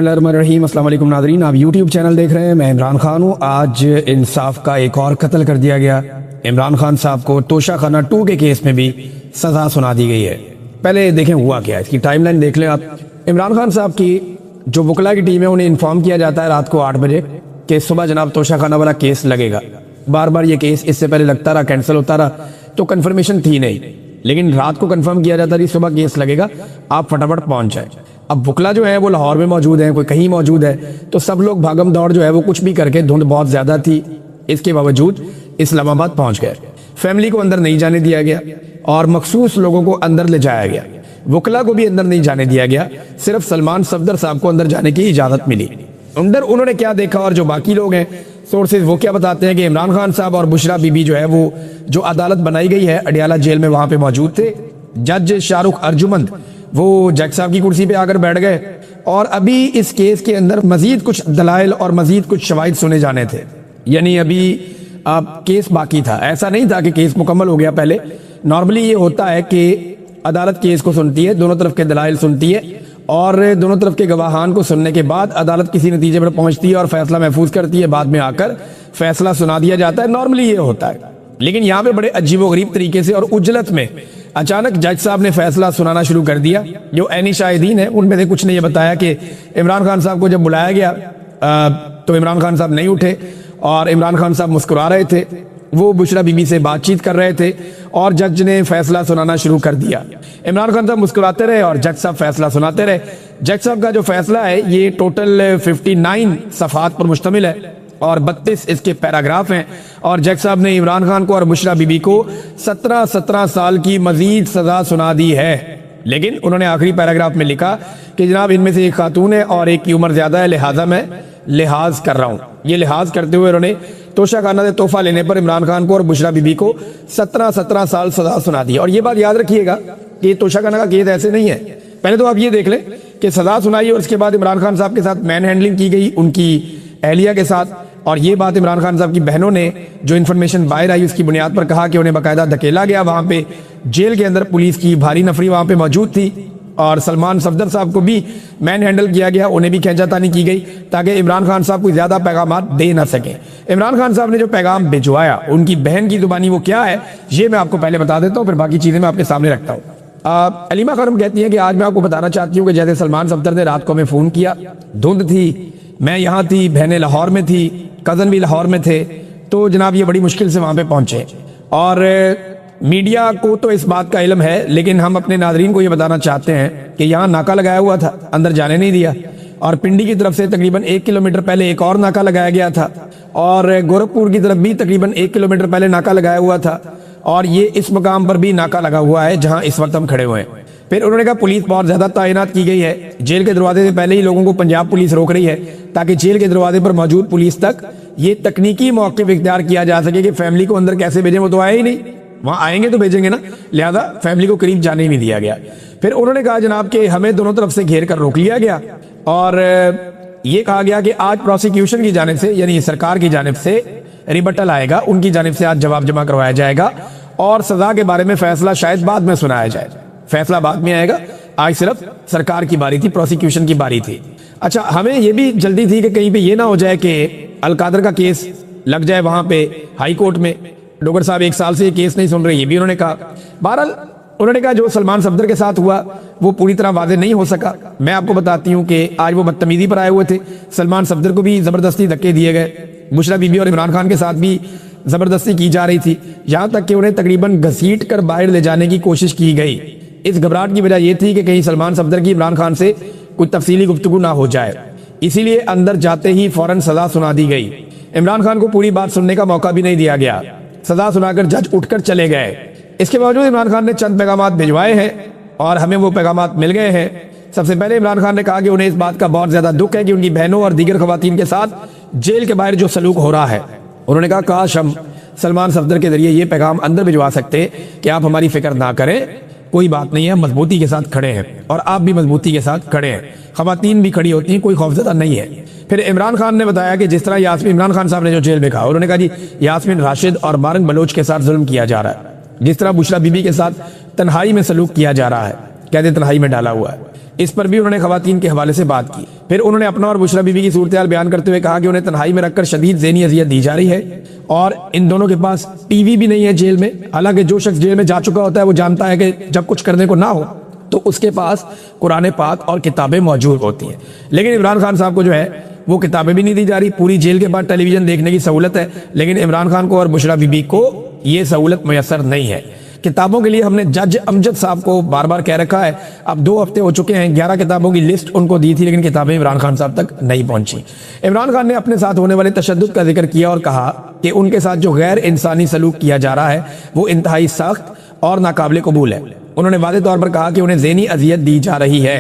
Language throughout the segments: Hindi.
बिस्मिल्लाहिर्रहमानिर्रहीम। अस्सलाम वालेकुम नाज़रीन, आप यूट्यूब चैनल देख रहे हैं। मैं इमरान खान हूँ। आज इंसाफ का एक और कत्ल कर दिया गया। इमरान खान साहब को तोशाखाना 2 के केस में भी सज़ा सुना दी गई है। पहले देखें हुआ क्या है, इसकी टाइमलाइन देख लें आप। इमरान खान साहब की जो वकला की टीम है उन्हें इन्फॉर्म किया जाता है रात को 8 बजे कि सुबह जनाब तोशाखाना वाला केस लगेगा। बार बार ये केस इससे पहले लगता रहा, कैंसिल होता रहा, तो कन्फर्मेशन थी नहीं, लेकिन रात को कंफर्म किया जाता है सुबह केस लगेगा, आप फटाफट पहुंच जाए। अब वकला जो है वो लाहौर में मौजूद है, कोई कहीं मौजूद है, तो सब लोग भागम दौड़ जो है वो कुछ भी करके, धुंध बहुत ज्यादा थी, इसके बावजूद इस्लामाबाद पहुंच गए। फैमिली को अंदर नहीं जाने दिया गया और मखसूस लोगों को अंदर ले जाया गया। वकला को भी अंदर नहीं जाने दिया गया, सिर्फ सलमान सफदर साहब को अंदर जाने की इजाजत मिली। अंदर उन्होंने क्या देखा और जो बाकी लोग हैं सोर्सेज वो क्या बताते हैं कि इमरान खान साहब और बुशरा बीबी जो है वो जो अदालत बनाई गई है अडियाला जेल में, वहां पे मौजूद थे। जज शाहरुख अर्जुमंद वो जज साहब की कुर्सी पे आकर बैठ गए और अभी इस केस के अंदर मजीद कुछ दलाइल और मजीद कुछ शवाहिद सुने जाने थे। यानी अभी केस बाकी था, ऐसा नहीं था कि केस मुकम्मल हो गया। पहले नॉर्मली ये होता है कि अदालत केस को सुनती है, दोनों तरफ के दलाइल सुनती है और दोनों तरफ के गवाहान को सुनने के बाद अदालत किसी नतीजे पर पहुंचती है और फैसला महफूज करती है। बाद में आकर फैसला सुना दिया जाता है, नॉर्मली ये होता है। लेकिन यहाँ पे बड़े अजीबोगरीब तरीके से और उजलत में अचानक जज साहब ने फैसला सुनाना शुरू कर दिया। जो ऐनी शाहिदीन है उनमें से कुछ ने ये बताया कि इमरान खान साहब को जब बुलाया गया तो इमरान खान साहब नहीं उठे और इमरान खान साहब मुस्कुरा रहे थे, वो बुशरा बीबी से बातचीत कर रहे थे और जज ने फैसला सुनाना शुरू कर दिया। इमरान खान साहब मुस्कुराते रहे और जज साहब फैसला सुनाते रहे। जज साहब का जो फैसला है ये टोटल 59 सफ़हात पर मुश्तमिल है और 32 इसके पैराग्राफ हैं और जज साहब ने इमरान खान को और बुशरा बीबी को 17 साल की मजीद सजा सुना दी है। लेकिन उन्होंने आखिरी पैराग्राफ में लिखा कि जनाब इनमें से एक खातून है और एक की उम्र ज्यादा है, लिहाजा मैं लिहाज कर रहा हूं। ये लिहाज करते हुए उन्होंने तोशाखाना से तोहफा लेने पर इमरान खान को और बुशरा बीबी को 17 साल सजा सुना दी। और ये बात याद रखिएगा कि तोशाखाना का केस ऐसे नहीं है। पहले तो आप ये देख लें कि सजा सुनाई और उसके बाद इमरान खान साहब के साथ मैन हैंडलिंग की गई उनकी एहलिया के साथ, और ये बात इमरान खान साहब की बहनों ने जो इन्फॉर्मेशन बाहर आई उसकी बुनियाद पर कहा कि उन्हें बाकायदा धकेला गया। वहां पे जेल के अंदर पुलिस की भारी नफरी वहां पे मौजूद थी और सलमान सफदर साहब को भी मैन हैंडल किया गया, उन्हें भी खींचातानी की गई ताकि इमरान खान साहब को ज्यादा पैगाम दे ना सके। इमरान खान साहब ने जो पैगाम भिजवाया उनकी बहन की जुबानी वो क्या है ये मैं आपको पहले बता देता हूँ, फिर बाकी चीजें मैं आपके सामने रखता हूँ। अलीमा खानम कहती है कि आज मैं आपको बताना चाहती हूँ कि जैसे सलमान सफदर ने रात को हमें फोन किया, धुंध थी, मैं यहाँ थी, बहनें लाहौर में थी, कजन भी लाहौर में थे, तो जनाब ये बड़ी मुश्किल से वहां पे पहुंचे। और मीडिया को तो इस बात का इल्म है, लेकिन हम अपने नाजरीन को ये बताना चाहते हैं कि यहाँ नाका लगाया हुआ था, अंदर जाने नहीं दिया, और पिंडी की तरफ से तकरीबन 1 किलोमीटर पहले एक और नाका लगाया गया था और गोरखपुर की तरफ भी तकरीबन 1 किलोमीटर पहले नाका लगाया हुआ था और ये इस मकाम पर भी नाका लगा हुआ है जहाँ इस वक्त हम खड़े हुए हैं। फिर उन्होंने कहा पुलिस बहुत ज्यादा तैनात की गई है, जेल के दरवाजे से पहले ही लोगों को पंजाब पुलिस रोक रही है ताकि जेल के दरवाजे पर मौजूद पुलिस तक ये तकनीकी मौक़िफ़ इख्तियार किया जा सके कि फैमिली को अंदर कैसे भेजें, वो तो आए ही नहीं, वहां आएंगे तो भेजेंगे ना, लिहाजा फैमिली को करीब जाने ही नहीं दिया गया। फिर उन्होंने कहा जनाब कि हमें दोनों तरफ से घेर कर रोक लिया गया और ये कहा गया कि आज प्रोसिक्यूशन की जानिब से यानी सरकार की जानिब से रिबटल आएगा, उनकी जानिब से आज जवाब जमा करवाया जाएगा और सजा के बारे में फैसला शायद बाद में सुनाया जाए। फैसला बाद में आएगा, आज सिर्फ सरकार की बारी थी, प्रोसिक्यूशन की बारी थी। अच्छा, हमें यह भी जल्दी थी कि कहीं पे ये ना हो जाए कि अलकादर का केस लग जाए वहां पे हाई कोर्ट में। डोगर साहब 1 साल से ये केस नहीं सुन रहे, ये भी उन्होंने कहा। बहरहाल उन्होंने कहा जो सलमान सफदर के साथ हुआ वो पूरी तरह वादे नहीं हो सका। मैं आपको बताती हूँ कि आज वो बदतमीजी पर आए हुए थे, सलमान सफदर को भी जबरदस्ती धक्के दिए गए, बुशरा बीबी और इमरान खान के साथ भी जबरदस्ती की जा रही थी, यहाँ तक कि उन्हें तकरीबन घसीट कर बाहर ले जाने की कोशिश की गई। इस घबराहट की वजह यह थी कि कहीं सलमान सफदर की इमरान खान से कोई तफसीली गुफ्तगू ना हो जाए, इसीलिए अंदर जाते ही फौरन सजा सुना दी गई। इमरान खान को पूरी बात सुनने का मौका भी नहीं दिया गया, सजा सुनाकर जज उठकर चले गए। इसके बावजूद इमरान खान ने चंद पैगाम भिजवाए हैं और हमें वो पैगाम मिल गए हैं। सबसे पहले इमरान खान ने कहा कि उन्हें इस बात का बहुत ज्यादा दुख है कि उनकी बहनों और दीगर खवातीन के साथ जेल के बाहर जो सलूक हो रहा है। उन्होंने कहा काश हम सलमान सफदर के जरिए ये पैगाम अंदर भिजवा सकते कि आप हमारी फिक्र ना करें, कोई बात नहीं है, मजबूती के साथ खड़े हैं और आप भी मजबूती के साथ खड़े हैं, खवातीन भी खड़ी होती हैं, कोई खौफजदा नहीं है। फिर इमरान खान ने बताया कि जिस तरह यास्मीन, इमरान खान साहब ने जो जेल में कहा, उन्होंने कहा जी यास्मीन राशिद और मारंग बलोच के साथ जुल्म किया जा रहा है, जिस तरह बुशरा बीबी के साथ तन्हाई में सलूक किया जा रहा है, कहते तन्हाई में डाला हुआ है। इस पर भी उन्होंने खवातीन के हवाले से बात की। फिर उन्होंने अपना और बुशरा बीबी की सूरत हाल बयान करते हुए कहा कि उन्हें तन्हाई में रखकर शदीद ज़हनी अजियत दी जा रही है और इन दोनों के पास टीवी भी नहीं है जेल में। हालांकि जो शख्स जेल में जा चुका होता है वो जानता है कि जब कुछ करने को ना हो तो उसके पास कुरान पाक और किताबें मौजूद होती हैं, लेकिन इमरान खान साहब को जो है वो किताबें भी नहीं दी जा रही। पूरी जेल के बाद टेलीविजन देखने की सहूलत है, लेकिन इमरान खान को और बुशरा बीबी को ये सहूलत मैसर नहीं है। किताबों के लिए हमने जज अमजद साहब को बार बार कह रखा है, अब 2 हफ्ते हो चुके हैं, 11 किताबों की लिस्ट उनको दी थी, लेकिन किताबें इमरान खान साहब तक नहीं पहुंची। इमरान खान ने अपने साथ होने वाले तशद्दुद का जिक्र किया और कहा कि उनके साथ जो गैर इंसानी सलूक किया जा रहा है वो इंतहाई सख्त और नाकाबिले कबूल है। उन्होंने वाज़ेह तौर पर कहा कि उन्हें ज़हनी अजियत दी जा रही है।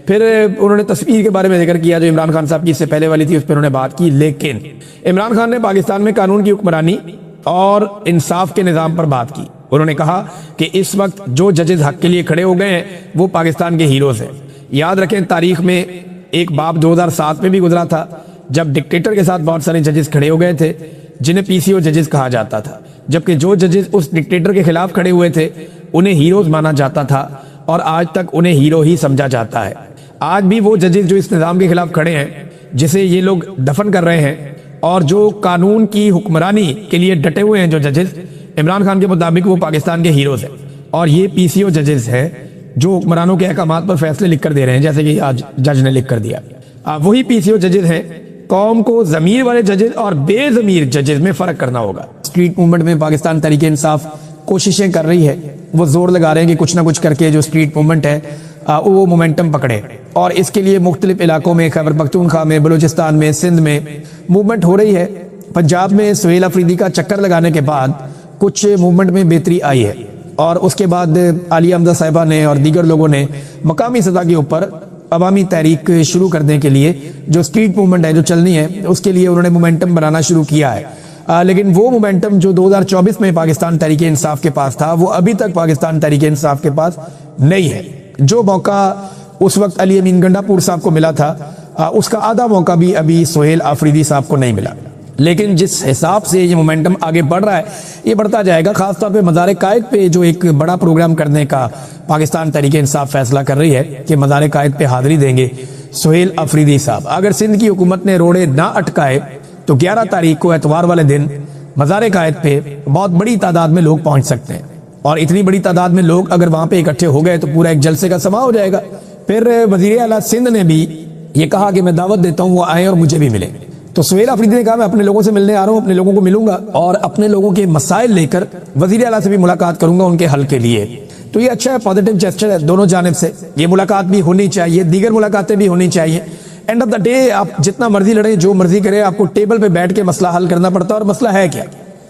फिर उन्होंने तस्वीर के बारे में जिक्र किया जो इमरान खान साहब की इससे पहले वाली थी, उस पर उन्होंने बात की। लेकिन इमरान खान ने पाकिस्तान में कानून की हुक्मरानी और इंसाफ के निज़ाम पर बात की। उन्होंने कहा कि इस वक्त जो जजेस हक के लिए खड़े हो गए हैं वो पाकिस्तान के हीरोज हैं। याद रखें, तारीख में एक बाब 2007 में भी गुजरा था जब डिक्टेटर के साथ बहुत सारे जजेस खड़े हो गए थे जिन्हें पीसीओ जजेस कहा जाता था, जबकि जो जजेस उस डिक्टेटर के खिलाफ खड़े हुए थे उन्हें हीरोज माना जाता था और आज तक उन्हें हीरो ही समझा जाता है। आज भी वो जजेस जो इस निज़ाम के खिलाफ खड़े हैं, जिसे ये लोग दफन कर रहे हैं, और जो कानून की हुक्मरानी के लिए डटे हुए हैं जो जजेस, इमरान खान के मुताबिक वो पाकिस्तान के हीरोज हैं। और ये पीसीओ जजेस हैं जो हुक्मरानों के अहकामात पर फैसले लिख कर दे रहे हैं, जैसे कि आज जज ने लिख कर दिया। वही पीसीओ जजेस हैं। कौम को ज़मीर वाले जजेस और बेज़मीर जजेस में फ़र्क करना होगा। स्ट्रीट मूवमेंट में पाकिस्तान तहरीक इंसाफ कोशिशें कर रही है, वो जोर लगा रहे हैं कि कुछ ना कुछ करके जो स्ट्रीट मूवमेंट है वो मोमेंटम पकड़े, और इसके लिए मुख्तलिफ इलाकों में, खैबर पख्तूनख्वा में, बलूचिस्तान में, सिंध में मूवमेंट हो रही है। पंजाब में सुहेल अफरीदी का चक्कर लगाने के बाद कुछ मूवमेंट में बेहतरी आई है और उसके बाद आलिया हमजा साहिबा ने और दीगर लोगों ने मकामी सतह के ऊपर अवामी तहरीक शुरू करने के लिए जो स्ट्रीट मूवमेंट है जो चलनी है उसके लिए उन्होंने मोमेंटम बनाना शुरू किया है। लेकिन वो मोमेंटम जो 2024 में पाकिस्तान तहरीक इंसाफ के पास था वो अभी तक पाकिस्तान तहरीक इंसाफ के पास नहीं है। जो मौका उस वक्त अली अमीन गंडापुर साहब को मिला था उसका आधा मौका भी अभी सुहेल अफरीदी साहब को नहीं मिला। लेकिन जिस हिसाब से ये मोमेंटम आगे बढ़ रहा है ये बढ़ता जाएगा। खासतौर पे मज़ार कायद पे जो एक बड़ा प्रोग्राम करने का पाकिस्तान तहरीक इंसाफ फैसला कर रही है कि मज़ार कायद पे हाजिरी देंगे सुहेल अफरीदी साहब। अगर सिंध की हुकूमत ने रोड़े ना अटकाए तो 11 तारीख को एतवार वाले दिन मज़ार कायद पे बहुत बड़ी तादाद में लोग पहुंच सकते हैं, और इतनी बड़ी तादाद में लोग अगर वहां पे इकट्ठे हो गए तो पूरा एक जलसे का समा हो जाएगा। फिर वज़ीर आला सिंध ने भी ये कहा कि मैं दावत देता हूँ वो आए और मुझे भी मिले। तो सुहेल अफरीदी ने कहा मैं अपने लोगों से मिलने आ रहा हूँ, अपने लोगों को मिलूंगा और अपने लोगों के मसाइल लेकर वज़ीर आला से भी मुलाकात करूंगा उनके हल के लिए। तो ये अच्छा है, पॉजिटिव जेस्चर है दोनों जानिब से। ये मुलाकात भी होनी चाहिए, दीगर मुलाकातें भी होनी चाहिए। एंड ऑफ द डे आप जितना मर्जी लड़े, जो मर्जी करे, आपको टेबल पे बैठ के मसला हल करना पड़ता है। और मसला है क्या?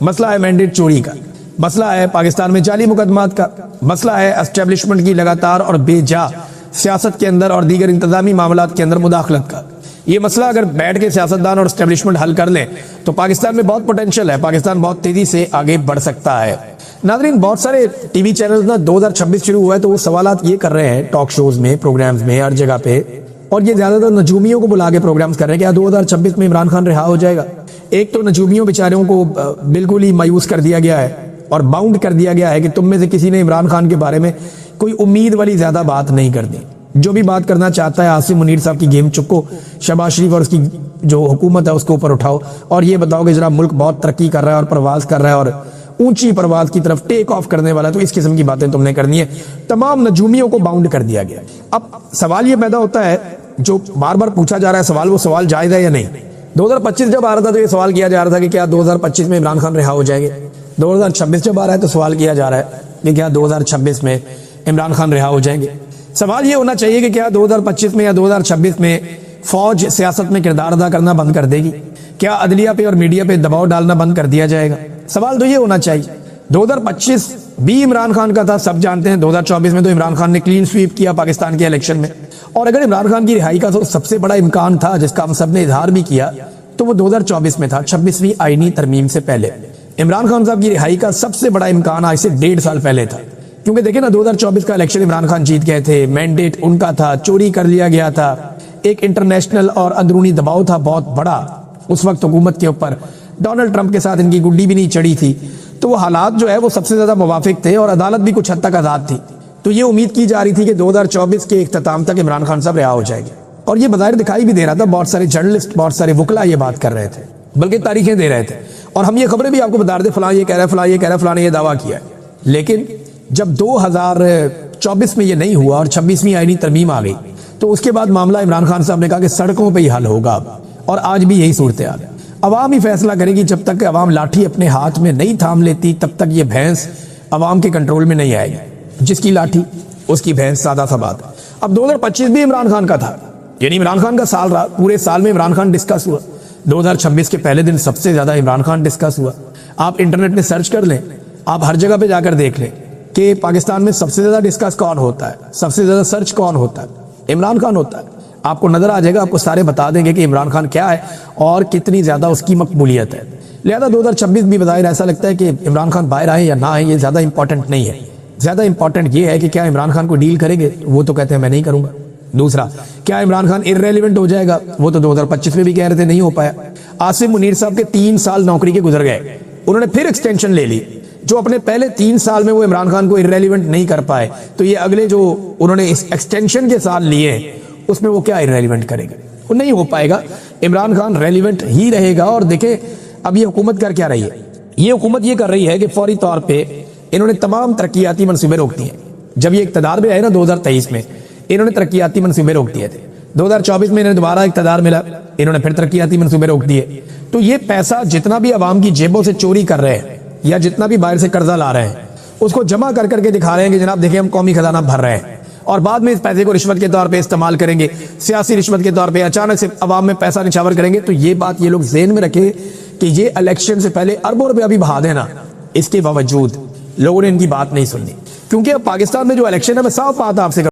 मसला है मैंडेट चोरी का, मसला है पाकिस्तान में जाली मुकदमात का, मसला है एस्टेब्लिशमेंट की लगातार और बेजा सियासत के अंदर और दीगर इंतजामी मामलात के अंदर मुदाखलत का। ये मसला अगर बैठ के सियासतदान और एस्टेब्लिशमेंट हल कर लें तो पाकिस्तान में बहुत पोटेंशियल है, पाकिस्तान बहुत तेजी से आगे बढ़ सकता है। नाज़रीन, बहुत सारे टीवी चैनल ना 2026 शुरू हुआ है तो वो सवालात ये कर रहे हैं टॉक शोज में, प्रोग्राम्स में, हर जगह पे, और ये ज्यादातर नजूमियों को बुला के प्रोग्राम्स कर रहे हैं क्या 2026 में इमरान खान रिहा हो जाएगा। एक तो नजूमियों बेचारों को बिल्कुल ही मायूस कर दिया गया है और बाउंड कर दिया गया है कि तुम में से किसी ने इमरान खान के बारे में कोई उम्मीद वाली ज्यादा बात नहीं कर दी। जो भी बात करना चाहता है आसिम मुनीर साहब की गेम चुको, शहबाज शरीफ और उसकी जो हुकूमत है उसको ऊपर उठाओ और ये बताओ कि जरा मुल्क बहुत तरक्की कर रहा है और प्रवास कर रहा है और ऊंची प्रवास की तरफ टेक ऑफ करने वाला है, तो इस किस्म की बातें तुमने करनी है। तमाम नजूमियों को बाउंड कर दिया गया। अब सवाल ये पैदा होता है जो बार बार पूछा जा रहा है सवाल, वो सवाल जायज है या नहीं। 2025 जब आ रहा था तो ये सवाल किया जा रहा था कि क्या 2025 में इमरान खान रिहा हो जाएंगे। 2026 जब आ रहा है तो सवाल किया जा रहा है कि क्या 2026 में इमरान खान रिहा हो जाएंगे। सवाल ये होना चाहिए कि क्या 2025 में या 2026 में फौज सियासत में किरदार अदा करना बंद कर देगी, क्या अदलिया पे और मीडिया पे दबाव डालना बंद कर दिया जाएगा। सवाल तो ये होना चाहिए। 2025 भी इमरान खान का था, सब जानते हैं। 2024 में तो इमरान खान ने क्लीन स्वीप किया पाकिस्तान के इलेक्शन में, और अगर इमरान खान की रिहाई का तो सबसे बड़ा इम्कान था जिसका हम सब ने इजहार भी किया तो वो 2024 में था, 26वीं आईनी तरमीम से पहले। इमरान खान साहब की रिहाई का सबसे बड़ा इम्कान आज से 1.5 साल पहले था, क्योंकि देखिए ना 2024 का इलेक्शन इमरान खान जीत गए थे, मैंडेट उनका था, चोरी कर लिया गया था, एक इंटरनेशनल और अंदरूनी दबाव था बहुत बड़ा उस वक्त हुकूमत के ऊपर। डोनाल्ड ट्रंप के साथ इनकी गुड्डी भी नहीं चढ़ी थी, तो वो हालात जो है वो सबसे ज्यादा मुवाफिक थे और अदालत भी कुछ हद तक आजाद थी। तो ये उम्मीद की जा रही थी कि 2024 के इख्तिताम तक इमरान खान साहब रिहा हो जाएंगे, और ये बज़ाहिर दिखाई भी दे रहा था। बहुत सारे जर्नलिस्ट, बहुत सारे वकला ये बात कर रहे थे, बल्कि तारीखें दे रहे थे, और हम ये खबरें भी आपको बता रहे थे, फलां ये कह रहा है, फलां ये कह रहा है, फलां ने ये दावा किया है। लेकिन जब 2024 में ये नहीं हुआ और 26वीं आईनी तरमीम आ गई, तो उसके बाद मामला इमरान खान साहब ने कहा कि सड़कों पर ही हल होगा अब, और आज भी यही सूरत हाल है। अवाम ही फैसला करेगी। जब तक अवाम लाठी अपने हाथ में नहीं थाम लेती, तब तक ये भैंस अवाम के कंट्रोल में नहीं आएगी। जिसकी लाठी उसकी भैंस, सादा सा बात है। अब 2025 भी इमरान खान का था, यानी इमरान खान का साल रहा। पूरे साल में इमरान खान डिस्कस हुआ। 2026 के पहले दिन सबसे ज्यादा इमरान खान डिस्कस हुआ। आप इंटरनेट में सर्च कर लें, आप हर जगह पे जाकर देख लें कि पाकिस्तान में सबसे ज्यादा डिस्कस कौन होता है, सबसे ज्यादा सर्च कौन होता है, इमरान खान होता है। आपको नजर आ जाएगा, आपको सारे बता देंगे कि इमरान खान क्या है और कितनी ज्यादा उसकी मकबूलियत है। लिहाजा 2026 भी बज़ाहिर ऐसा लगता है कि इमरान खान बाहर आए या ना आए, ये ज्यादा इंपॉर्टेंट नहीं है। ज्यादा इंपॉर्टेंट ये है कि क्या इमरान खान को डील करेंगे, वो तो कहते हैं मैं नहीं करूंगा। दूसरा, क्या इमरान खान इर्रेलेवेंट हो जाएगा, वो तो 2025 में भी कह रहे थे, नहीं हो पाया। आसिम मुनीर साहब के 3 साल नौकरी के गुजर गए, उन्होंने फिर एक्सटेंशन ले ली। जो अपने पहले 3 साल में वो इमरान खान को इर्रेलेवेंट नहीं कर पाए, तो ये अगले जो उन्होंने इस एक्सटेंशन के साथ लिए, उसमें वो क्या इर्रेलेवेंट करेंगे, वो नहीं हो पाएगा। इमरान खान रेलिवेंट ही रहेगा। और देखें अब ये हुकूमत कर क्या रही है, ये हुकूमत ये कर रही है कि फौरी तौर पे इन्होंने तमाम तरक्याती मंसूबे रोक दिए। जब ये इक़्तिदार में आए ना 2023 में, इन्होंने तरक्याती मंसूबे रोक दिए थे। 2024 में इन्हें दोबारा इक़्तिदार मिला, इन्होंने फिर तरक्याती मंसूबे रोक दिए। तो ये पैसा जितना भी आवाम की जेबों से चोरी कर रहे हैं या जितना भी बाहर से कर्जा ला रहे हैं, उसको जमा कर करके दिखा रहे हैं कि जनाब देखिए हम कौमी खजाना भर रहे हैं, और बाद में इस पैसे को रिश्वत के तौर पे इस्तेमाल करेंगे, सियासी रिश्वत के तौर पे अचानक से अवाम में पैसा निछावर करेंगे। तो ये बात ये लोग ज़हन में रखें कि ये इलेक्शन से पहले अरबों रुपए अभी बहा देना, इसके बावजूद लोगों ने इनकी बात नहीं सुननी। क्योंकि अब पाकिस्तान में जो इलेक्शन है, मैं साफ बात आपसे